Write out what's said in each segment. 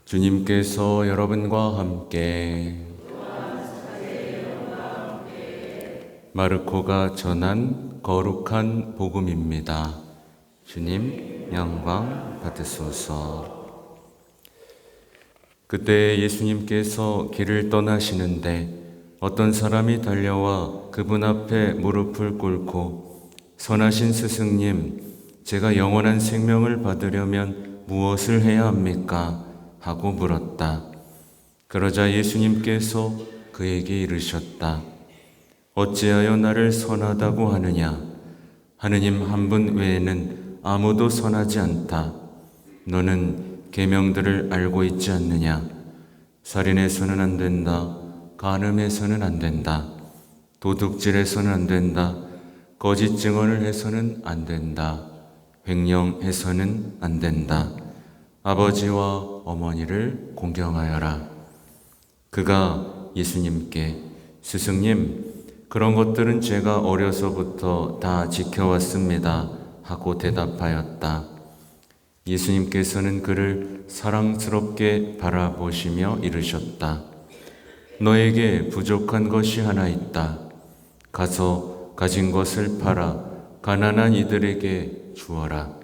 주님께서 여러분과 함께 마르코가 전한 거룩한 복음입니다. 주님 영광 받으소서. 그때 예수님께서 길을 떠나시는데 어떤 사람이 달려와 그분 앞에 무릎을 꿇고 선하신 스승님, 제가 영원한 생명을 받으려면 무엇을 해야 합니까? 하고 물었다. 그러자 예수님께서 그에게 이르셨다. 어찌하여 나를 선하다고 하느냐? 하느님 한 분 외에는 아무도 선하지 않다. 너는 계명들을 알고 있지 않느냐? 살인해서는 안 된다. 간음해서는 안 된다. 도둑질해서는 안 된다. 거짓 증언을 해서는 안 된다. 횡령해서는 안 된다. 아버지와 어머니를 공경하여라. 그가 예수님께 스승님, 그런 것들은 제가 어려서부터 다 지켜왔습니다 하고 대답하였다. 예수님께서는 그를 사랑스럽게 바라보시며 이르셨다. 너에게 부족한 것이 하나 있다. 가서 가진 것을 팔아 가난한 이들에게 주어라.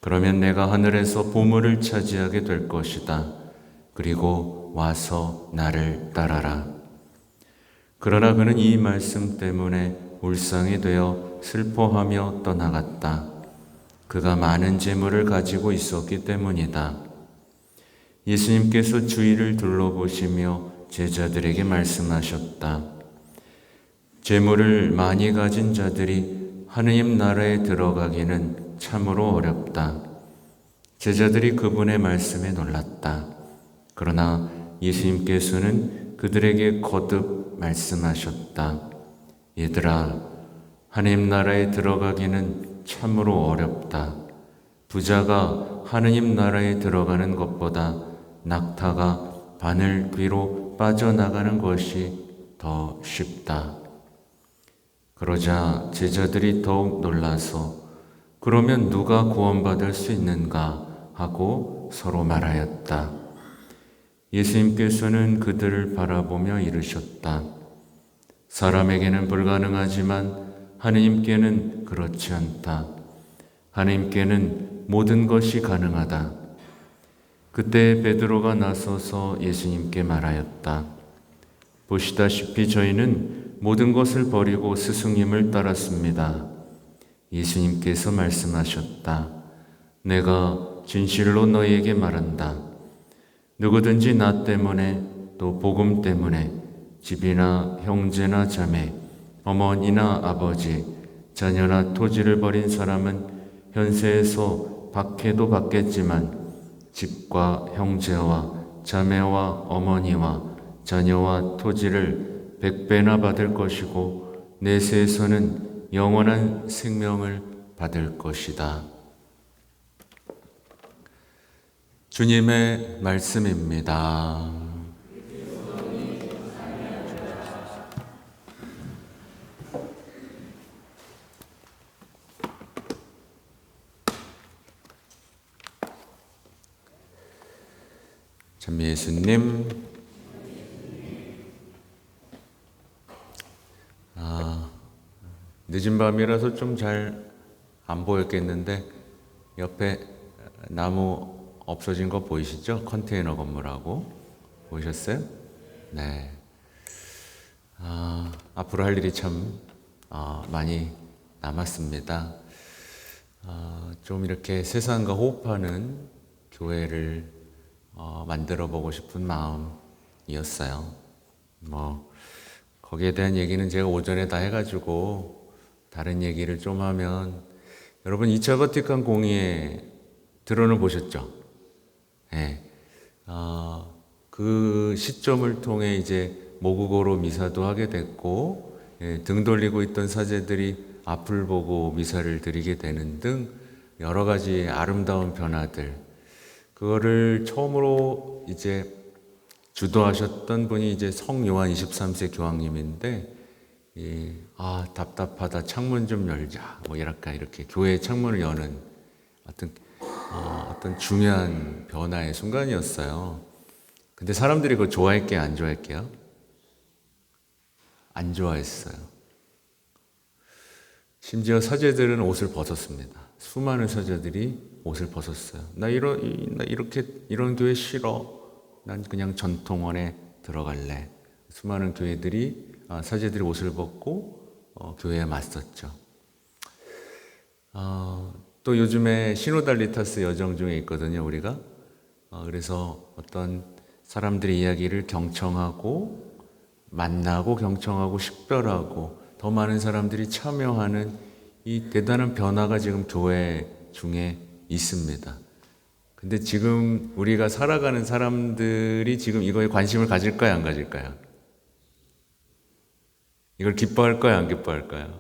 그러면 내가 하늘에서 보물을 차지하게 될 것이다. 그리고 와서 나를 따라라. 그러나 그는 이 말씀 때문에 울상이 되어 슬퍼하며 떠나갔다. 그가 많은 재물을 가지고 있었기 때문이다. 예수님께서 주위를 둘러보시며 제자들에게 말씀하셨다. 재물을 많이 가진 자들이 하느님 나라에 들어가기는 참으로 어렵다. 제자들이 그분의 말씀에 놀랐다. 그러나 예수님께서는 그들에게 거듭 말씀하셨다. 얘들아, 하느님 나라에 들어가기는 참으로 어렵다. 부자가 하느님 나라에 들어가는 것보다 낙타가 바늘 뒤로 빠져나가는 것이 더 쉽다. 그러자 제자들이 더욱 놀라서 그러면 누가 구원받을 수 있는가 하고 서로 말하였다. 예수님께서는 그들을 바라보며 이르셨다. 사람에게는 불가능하지만 하느님께는 그렇지 않다. 하느님께는 모든 것이 가능하다. 그때 베드로가 나서서 예수님께 말하였다. 보시다시피 저희는 모든 것을 버리고 스승님을 따랐습니다. 예수님께서 말씀하셨다. 내가 진실로 너희에게 말한다. 누구든지 나 때문에 또 복음 때문에 집이나 형제나 자매, 어머니나 아버지, 자녀나 토지를 버린 사람은 현세에서 박해도 받겠지만 집과 형제와 자매와 어머니와 자녀와 토지를 100배나 받을 것이고 내세에서는 영원한 생명을 받을 것이다. 주님의 말씀입니다. 참 예수님, 늦은 밤이라서 좀 잘 안 보였겠는데 옆에 나무 없어진 거 보이시죠? 컨테이너 건물하고 보이셨어요? 네. 앞으로 할 일이 참 많이 남았습니다. 좀 이렇게 세상과 호흡하는 교회를 만들어 보고 싶은 마음이었어요. 거기에 대한 얘기는 제가 오전에 다 해가지고 다른 얘기를 좀 하면 여러분 2차 바티칸 공의회 들어는 보셨죠? 네. 그 시점을 통해 이제 모국어로 미사도 하게 됐고 등 돌리고 있던 사제들이 앞을 보고 미사를 드리게 되는 등 여러 가지 아름다운 변화들, 그거를 처음으로 이제 주도하셨던 분이 이제 성요한 23세 교황님인데, 답답하다, 창문 좀 열자, 이렇게 교회의 창문을 여는, 하여튼 어떤 중요한 변화의 순간이었어요. 근데 사람들이 그거 좋아할게요, 안 좋아할게요? 안 좋아했어요. 심지어 사제들은 옷을 벗었습니다. 수많은 사제들이 옷을 벗었어요. 나 이렇게 이런 교회 싫어. 난 그냥 전통원에 들어갈래. 수많은 교회들이 사제들이 옷을 벗고 교회에 맞섰죠. 또 요즘에 시노달리타스 여정 중에 있거든요, 우리가. 그래서 어떤 사람들의 이야기를 경청하고 만나고 경청하고 식별하고 더 많은 사람들이 참여하는 이 대단한 변화가 지금 교회 중에 있습니다. 근데 지금 우리가 살아가는 사람들이 지금 이거에 관심을 가질까요, 안 가질까요? 이걸 기뻐할까요, 안 기뻐할까요?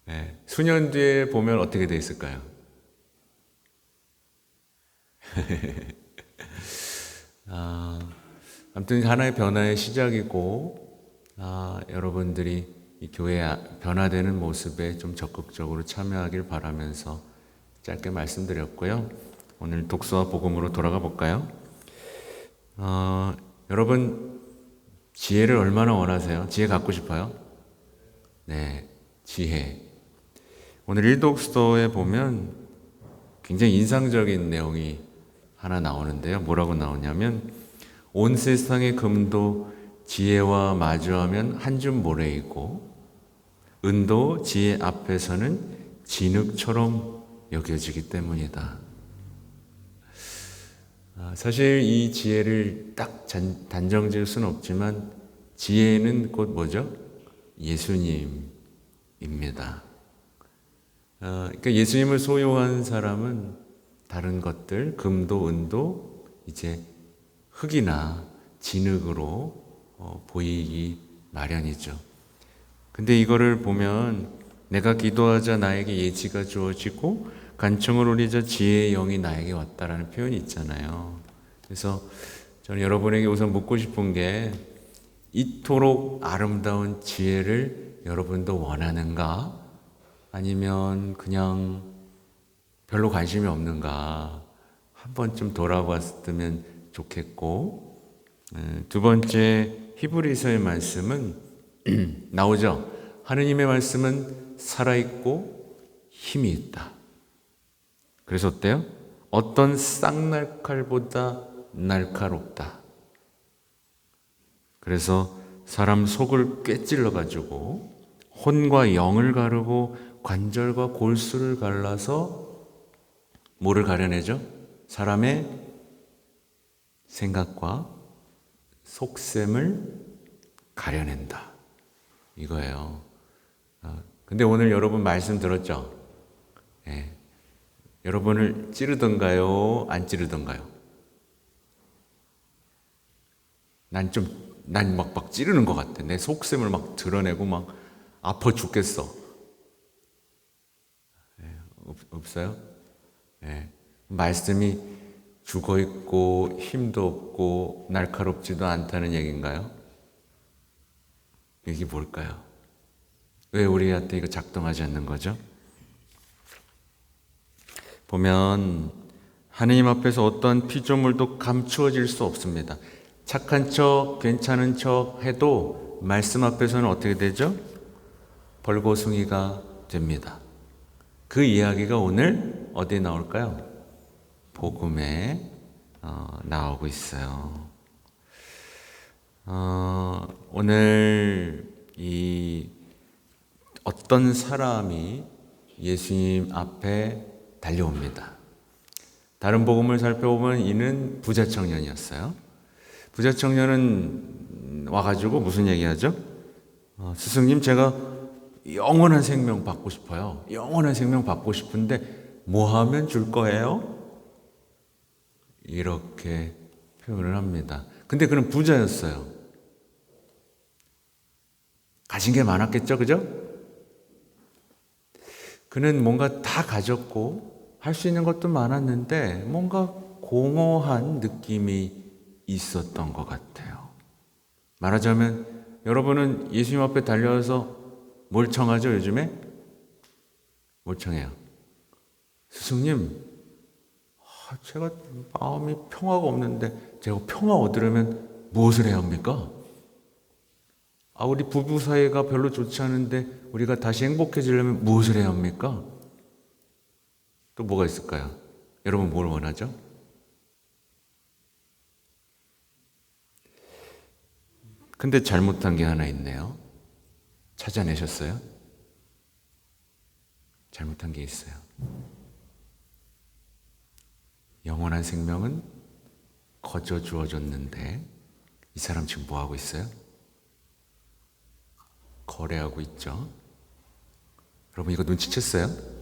네. 수년 뒤에 보면 어떻게 돼 있을까요? 아무튼 하나의 변화의 시작이고, 여러분들이 이 교회 변화되는 모습에 좀 적극적으로 참여하길 바라면서 짧게 말씀드렸고요. 오늘 독서와 복음으로 돌아가 볼까요? 여러분, 지혜를 얼마나 원하세요? 지혜 갖고 싶어요? 네, 지혜. 오늘 일독서에 보면 굉장히 인상적인 내용이 하나 나오는데요. 뭐라고 나오냐면 온 세상의 금도 지혜와 마주하면 한 줌 모래이고 은도 지혜 앞에서는 진흙처럼 여겨지기 때문이다. 사실 이 지혜를 딱 단정 지을 수는 없지만 지혜는 곧 뭐죠? 예수님입니다. 그러니까 예수님을 소유한 사람은 다른 것들, 금도 은도 이제 흙이나 진흙으로 보이기 마련이죠. 근데 이거를 보면 내가 기도하자 나에게 예지가 주어지고 간청을 올리자 지혜의 영이 나에게 왔다라는 표현이 있잖아요. 그래서 저는 여러분에게 우선 묻고 싶은 게 이토록 아름다운 지혜를 여러분도 원하는가? 아니면 그냥 별로 관심이 없는가? 한 번쯤 돌아봤으면 좋겠고, 두 번째 히브리서의 말씀은 나오죠. 하느님의 말씀은 살아있고 힘이 있다. 그래서 어때요? 어떤 쌍날칼보다 날카롭다. 그래서 사람 속을 꿰찔러 가지고 혼과 영을 가르고 관절과 골수를 갈라서 뭐를 가려내죠? 사람의 생각과 속셈을 가려낸다. 이거예요. 근데 오늘 여러분 말씀 들었죠? 예. 여러분을 찌르던가요? 안 찌르던가요? 난 막 찌르는 것 같아. 내 속셈을 막 드러내고 막 아파 죽겠어. 없어요? 예. 말씀이 죽어 있고 힘도 없고 날카롭지도 않다는 얘기인가요? 이게 뭘까요? 왜 우리한테 이거 작동하지 않는 거죠? 보면 하느님 앞에서 어떤 피조물도 감추어질 수 없습니다. 착한 척, 괜찮은 척 해도 말씀 앞에서는 어떻게 되죠? 벌거숭이가 됩니다. 그 이야기가 오늘 어디에 나올까요? 복음에 나오고 있어요. 오늘 이 어떤 사람이 예수님 앞에 달려옵니다. 다른 복음을 살펴보면 이는 부자 청년이었어요. 부자 청년은 와가지고 무슨 얘기하죠? 스승님, 제가 영원한 생명 받고 싶어요. 영원한 생명 받고 싶은데 뭐 하면 줄 거예요? 이렇게 표현을 합니다. 근데 그는 부자였어요. 가진 게 많았겠죠, 그죠? 그는 뭔가 다 가졌고 할 수 있는 것도 많았는데 뭔가 공허한 느낌이 있었던 것 같아요. 말하자면 여러분은 예수님 앞에 달려와서 뭘 청하죠, 요즘에? 뭘 청해요? 스승님, 제가 마음이 평화가 없는데 제가 평화 얻으려면 무엇을 해야 합니까? 우리 부부 사이가 별로 좋지 않은데 우리가 다시 행복해지려면 무엇을 해야 합니까? 또 뭐가 있을까요? 여러분 뭘 원하죠? 근데 잘못한 게 하나 있네요. 찾아내셨어요? 잘못한 게 있어요. 영원한 생명은 거저 주어졌는데 이 사람 지금 뭐 하고 있어요? 거래하고 있죠. 여러분 이거 눈치챘어요?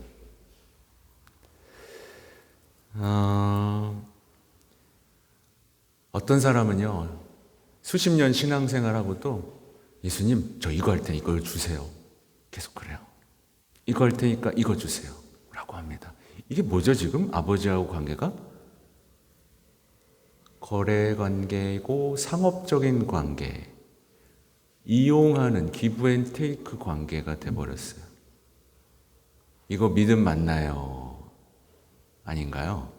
어떤 사람은요 수십 년 신앙생활하고도 예수님 저 이거 할 테니 이걸 주세요. 계속 그래요. 이거 할 테니까 이거 주세요 라고 합니다. 이게 뭐죠 지금? 아버지하고 관계가? 거래 관계고 상업적인 관계, 이용하는 기브 앤 테이크 관계가 돼버렸어요. 이거 믿음 맞나요? 아닌가요?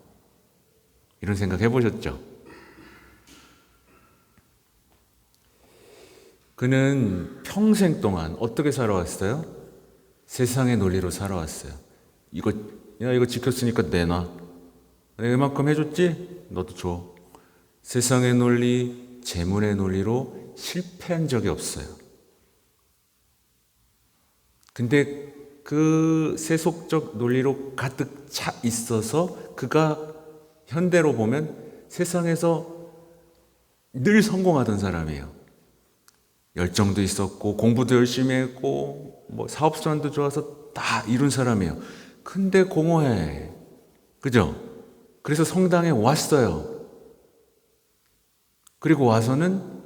이런 생각 해보셨죠? 그는 평생 동안 어떻게 살아왔어요? 세상의 논리로 살아왔어요. 이거 지켰으니까 내놔. 내가 이만큼 해줬지? 너도 줘. 세상의 논리, 재물의 논리로 실패한 적이 없어요. 근데 그 세속적 논리로 가득 차 있어서 그가 현대로 보면 세상에서 늘 성공하던 사람이에요. 열정도 있었고 공부도 열심히 했고 뭐 사업 수완도 좋아서 다 이룬 사람이에요. 근데 공허해. 그죠? 그래서 성당에 왔어요. 그리고 와서는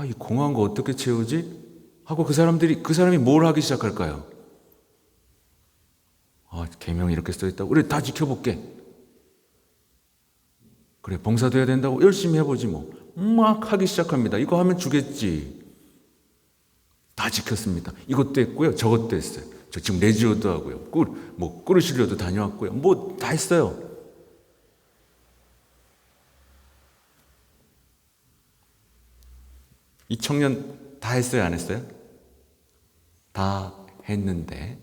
이 공허한 거 어떻게 채우지? 하고 그 사람이 뭘 하기 시작할까요? 계명이 이렇게 써있다고 그래 다 지켜볼게. 그래 봉사도 해야 된다고 열심히 해보지 뭐. 막 하기 시작합니다. 이거 하면 주겠지. 다 지켰습니다. 이것도 했고요. 저것도 했어요. 저 지금 레지오도 하고요. 꾸르시려도 다녀왔고요. 뭐 다 했어요. 이 청년 다 했어요? 안 했어요? 다 했는데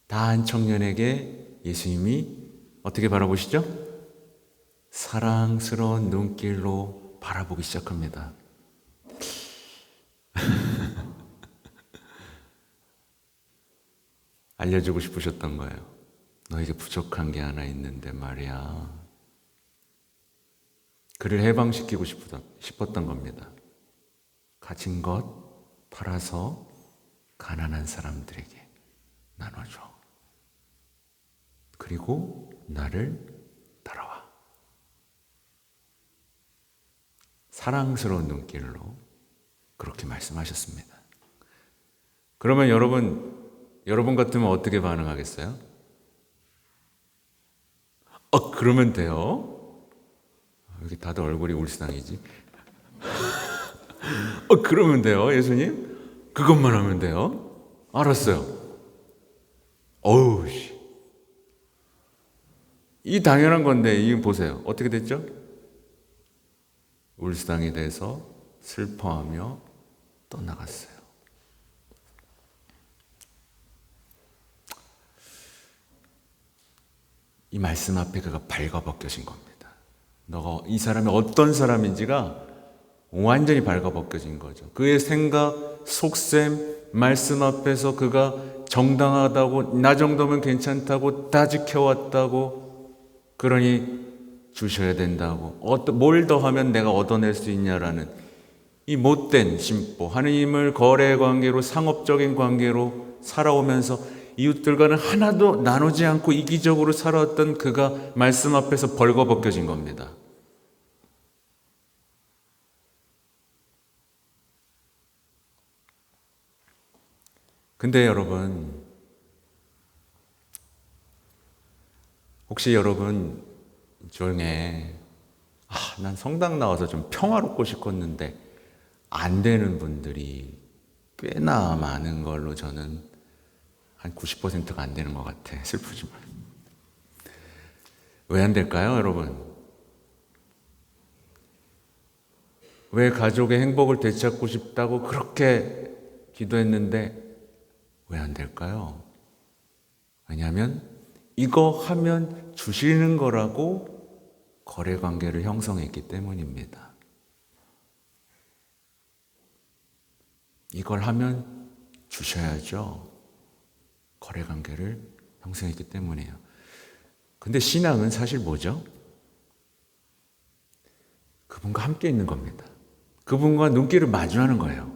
다 한 청년에게 예수님이 어떻게 바라보시죠? 사랑스러운 눈길로 바라보기 시작합니다. 알려주고 싶으셨던 거예요. 너에게 부족한 게 하나 있는데 말이야. 그를 해방시키고 싶었던 겁니다. 가진 것 팔아서 가난한 사람들에게 나눠줘. 그리고 나를 따라와. 사랑스러운 눈길로 그렇게 말씀하셨습니다. 그러면 여러분 같으면 어떻게 반응하겠어요? 그러면 돼요. 여기 다들 얼굴이 울상이지. 그러면 돼요, 예수님? 그것만 하면 돼요? 알았어요. 이 당연한 건데, 이거 보세요. 어떻게 됐죠? 울상이 돼서 슬퍼하며 떠나갔어요. 이 말씀 앞에 그가 발가벗겨진 겁니다. 이 사람이 어떤 사람인지가 완전히 발가벗겨진 거죠. 그의 생각, 속셈, 말씀 앞에서 그가 정당하다고, 나 정도면 괜찮다고, 다 지켜왔다고, 그러니 주셔야 된다고, 뭘 더 하면 내가 얻어낼 수 있냐라는 이 못된 심보, 하느님을 거래 관계로, 상업적인 관계로 살아오면서 이웃들과는 하나도 나누지 않고 이기적으로 살아왔던 그가 말씀 앞에서 벌거벗겨진 겁니다. 근데 여러분, 혹시 여러분 중에 난 성당 나와서 좀 평화롭고 싶었는데 안 되는 분들이 꽤나 많은 걸로 저는 한 90%가 안 되는 것 같아. 슬프지만. 왜 안 될까요, 여러분? 왜 가족의 행복을 되찾고 싶다고 그렇게 기도했는데 왜 안 될까요? 왜냐하면 이거 하면 주시는 거라고 거래 관계를 형성했기 때문입니다. 이걸 하면 주셔야죠. 거래 관계를 형성했기 때문이에요. 근데 신앙은 사실 뭐죠? 그분과 함께 있는 겁니다. 그분과 눈길을 마주하는 거예요.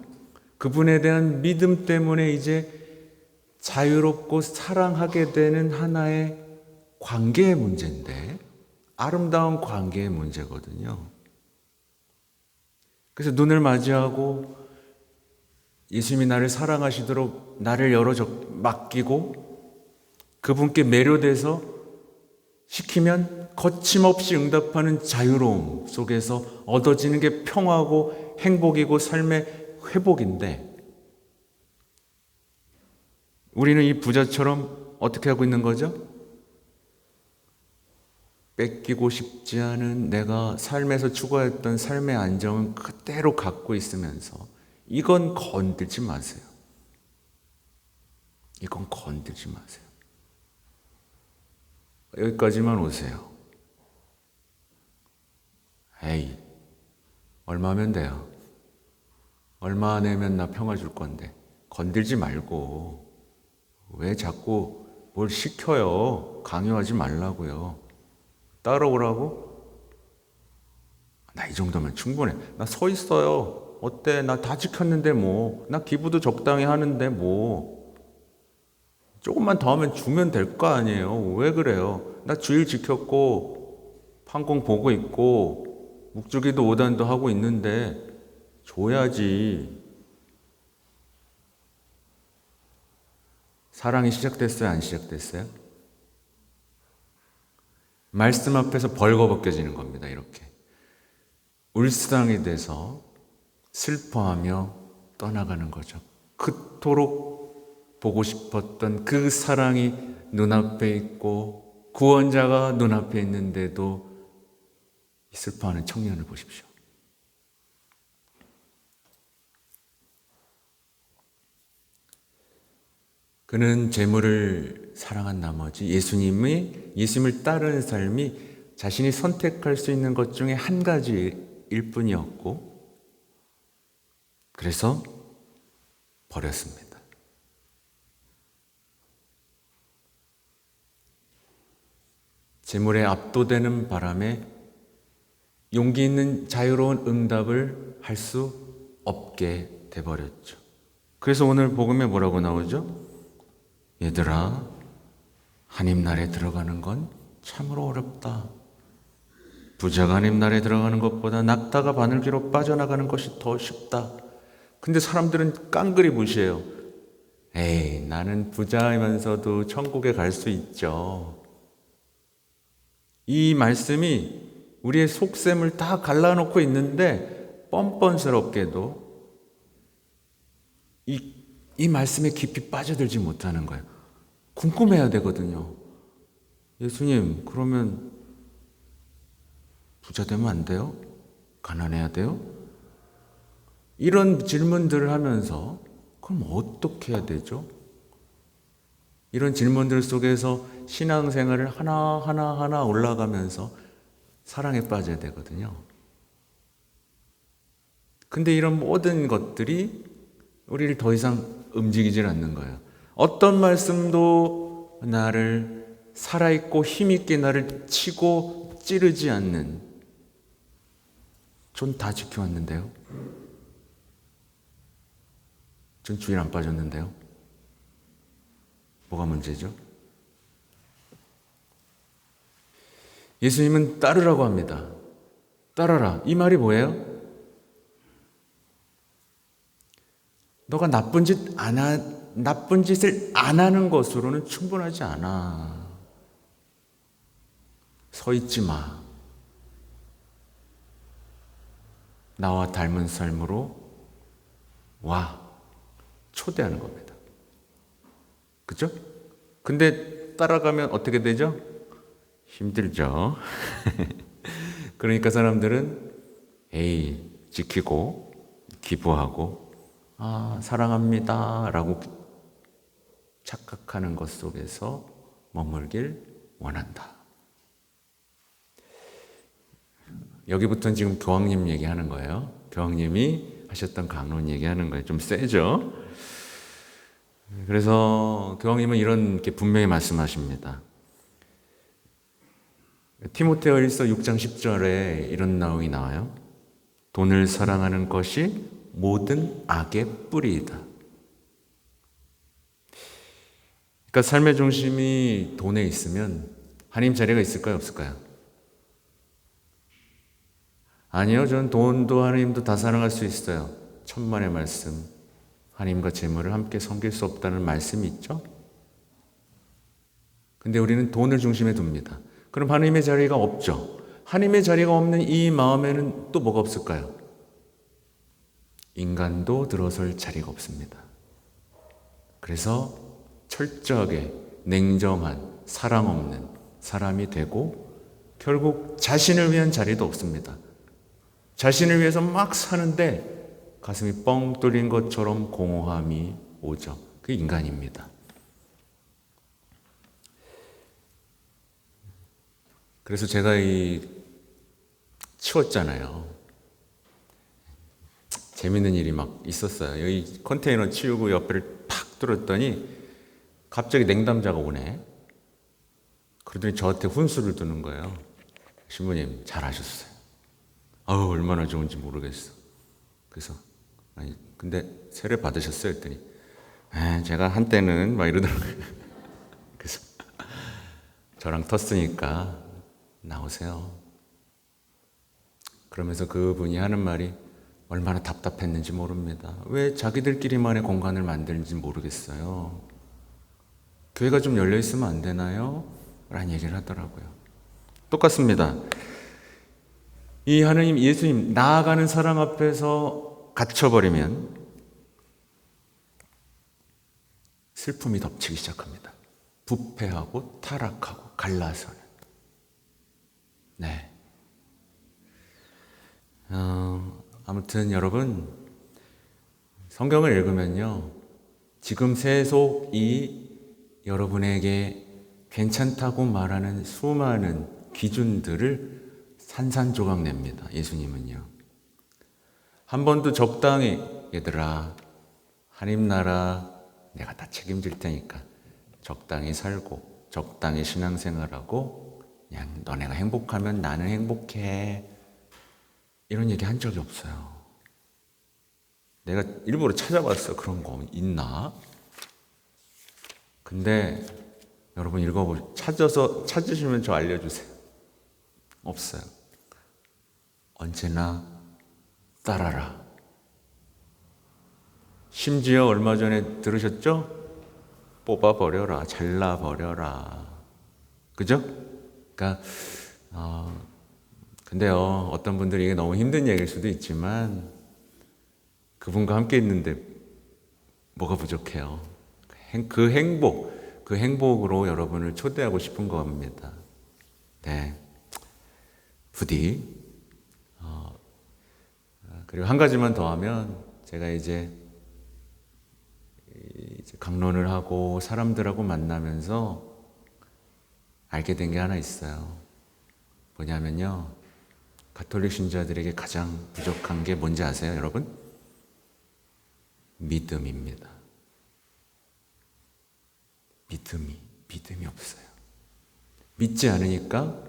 그분에 대한 믿음 때문에 이제 자유롭고 사랑하게 되는 하나의 관계의 문제인데, 아름다운 관계의 문제거든요. 그래서 눈을 마주하고 예수님이 나를 사랑하시도록 나를 맡기고 그분께 매료돼서 시키면 거침없이 응답하는 자유로움 속에서 얻어지는 게 평화고 행복이고 삶의 회복인데, 우리는 이 부자처럼 어떻게 하고 있는 거죠? 뺏기고 싶지 않은 내가 삶에서 추구했던 삶의 안정은 그대로 갖고 있으면서 이건 건들지 마세요. 이건 건들지 마세요. 여기까지만 오세요. 에이, 얼마면 돼요? 얼마 내면 나 평화 줄 건데. 건들지 말고 왜 자꾸 뭘 시켜요? 강요하지 말라고요. 따라오라고? 나 이 정도면 충분해. 나 서 있어요. 어때? 나 다 지켰는데 뭐. 나 기부도 적당히 하는데 뭐. 조금만 더 하면 주면 될 거 아니에요. 왜 그래요? 나 주일 지켰고 판공 보고 있고 묵주기도 5단도 하고 있는데 줘야지. 사랑이 시작됐어요? 안 시작됐어요? 말씀 앞에서 벌거벗겨지는 겁니다. 이렇게 울상이 돼서 슬퍼하며 떠나가는 거죠. 그토록 보고 싶었던 그 사랑이 눈앞에 있고 구원자가 눈앞에 있는데도 슬퍼하는 청년을 보십시오. 그는 재물을 사랑한 나머지 예수님을 따르는 삶이 자신이 선택할 수 있는 것 중에 한 가지일 뿐이었고, 그래서 버렸습니다. 재물에 압도되는 바람에 용기 있는 자유로운 응답을 할 수 없게 돼버렸죠. 그래서 오늘 복음에 뭐라고 나오죠? 얘들아, 하나님 나라에 들어가는 건 참으로 어렵다. 부자가 하나님 나라에 들어가는 것보다 낙타가 바늘귀로 빠져나가는 것이 더 쉽다. 근데 사람들은 깡그리 무시해요. 에이, 나는 부자이면서도 천국에 갈 수 있죠. 이 말씀이 우리의 속셈을 다 갈라놓고 있는데 뻔뻔스럽게도 이 말씀에 깊이 빠져들지 못하는 거예요. 궁금해야 되거든요. 예수님, 그러면 부자 되면 안 돼요? 가난해야 돼요? 이런 질문들을 하면서 그럼 어떻게 해야 되죠? 이런 질문들 속에서 신앙생활을 하나 올라가면서 사랑에 빠져야 되거든요. 근데 이런 모든 것들이 우리를 더 이상 움직이질 않는 거예요. 어떤 말씀도 나를 살아있고 힘있게 나를 치고 찌르지 않는, 전 다 지켜왔는데요. 전 주일 안 빠졌는데요. 뭐가 문제죠? 예수님은 따르라고 합니다. 따라라. 이 말이 뭐예요? 너가 나쁜 짓을 안 하는 것으로는 충분하지 않아. 서 있지 마. 나와 닮은 삶으로 와. 초대하는 겁니다. 그죠? 근데 따라가면 어떻게 되죠? 힘들죠. 그러니까 사람들은 지키고 기부하고 사랑합니다 라고 착각하는 것 속에서 머물길 원한다. 여기부터는 지금 교황님 얘기하는 거예요. 교황님이 하셨던 강론 얘기하는 거예요. 좀 세죠? 그래서 교황님은 이렇게 분명히 말씀하십니다. 디모데후서 6장 10절에 이런 내용이 나와요. 돈을 사랑하는 것이 모든 악의 뿌리이다. 그러니까 삶의 중심이 돈에 있으면 하나님 자리가 있을까요? 없을까요? 아니요. 저는 돈도 하나님도 다 사랑할 수 있어요. 천만의 말씀. 하나님과 재물을 함께 섬길 수 없다는 말씀이 있죠. 근데 우리는 돈을 중심에 둡니다. 그럼 하나님의 자리가 없죠. 하나님의 자리가 없는 이 마음에는 또 뭐가 없을까요? 인간도 들어설 자리가 없습니다. 그래서 철저하게 냉정한 사랑 없는 사람이 되고 결국 자신을 위한 자리도 없습니다. 자신을 위해서 막 사는데 가슴이 뻥 뚫린 것처럼 공허함이 오죠. 그게 인간입니다. 그래서 제가 치웠잖아요. 재밌는 일이 막 있었어요. 여기 컨테이너 치우고 옆을 팍 뚫었더니 갑자기 냉담자가 오네. 그러더니 저한테 훈수를 두는 거예요. 신부님 잘하셨어요. 얼마나 좋은지 모르겠어. 그래서 근데 세례 받으셨어요? 했더니 제가 한때는 막 이러더라고요. 그래서 저랑 텄으니까 나오세요. 그러면서 그분이 하는 말이 얼마나 답답했는지 모릅니다. 왜 자기들끼리만의 공간을 만드는지 모르겠어요. 교회가 좀 열려 있으면 안 되나요? 라는 얘기를 하더라고요. 똑같습니다. 이 하나님, 예수님, 나아가는 사랑 앞에서 갇혀버리면 슬픔이 덮치기 시작합니다. 부패하고 타락하고 갈라서는. 네. 아무튼 여러분, 성경을 읽으면요, 지금 세속이 여러분에게 괜찮다고 말하는 수많은 기준들을 산산조각 냅니다. 예수님은요. 한 번도 적당히 얘들아, 하나님 나라 내가 다 책임질 테니까 적당히 살고 적당히 신앙생활하고 그냥 너네가 행복하면 나는 행복해. 이런 얘기 한 적이 없어요. 내가 일부러 찾아봤어. 그런 거 있나? 근데 여러분 찾으시면 저 알려주세요. 없어요. 언제나 따라라. 심지어 얼마 전에 들으셨죠? 뽑아버려라. 잘라버려라. 그죠? 그러니까 근데요, 어떤 분들이 이게 너무 힘든 얘기일 수도 있지만 그분과 함께 있는데 뭐가 부족해요? 그 행복으로 여러분을 초대하고 싶은 겁니다. 네. 부디. 그리고 한 가지만 더 하면 제가 이제 강론을 하고 사람들하고 만나면서 알게 된 게 하나 있어요. 뭐냐면요, 가톨릭 신자들에게 가장 부족한 게 뭔지 아세요, 여러분? 믿음입니다. 믿음이 없어요. 믿지 않으니까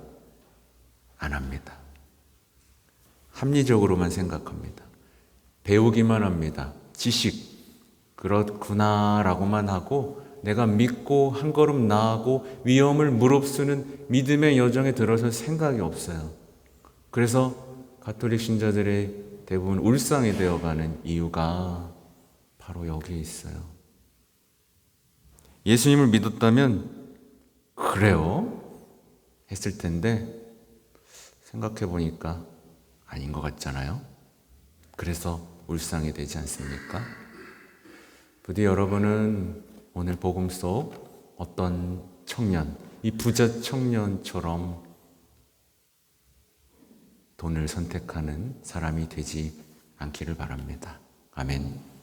안 합니다. 합리적으로만 생각합니다. 배우기만 합니다. 지식, 그렇구나라고만 하고 내가 믿고 한 걸음 나아가고 위험을 무릅쓰는 믿음의 여정에 들어설 생각이 없어요. 그래서 가톨릭 신자들의 대부분 울상이 되어가는 이유가 바로 여기에 있어요. 예수님을 믿었다면 그래요? 했을 텐데 생각해 보니까 아닌 것 같잖아요. 그래서 울상이 되지 않습니까? 부디 여러분은 오늘 복음 속 어떤 청년, 이 부자 청년처럼 돈을 선택하는 사람이 되지 않기를 바랍니다. 아멘.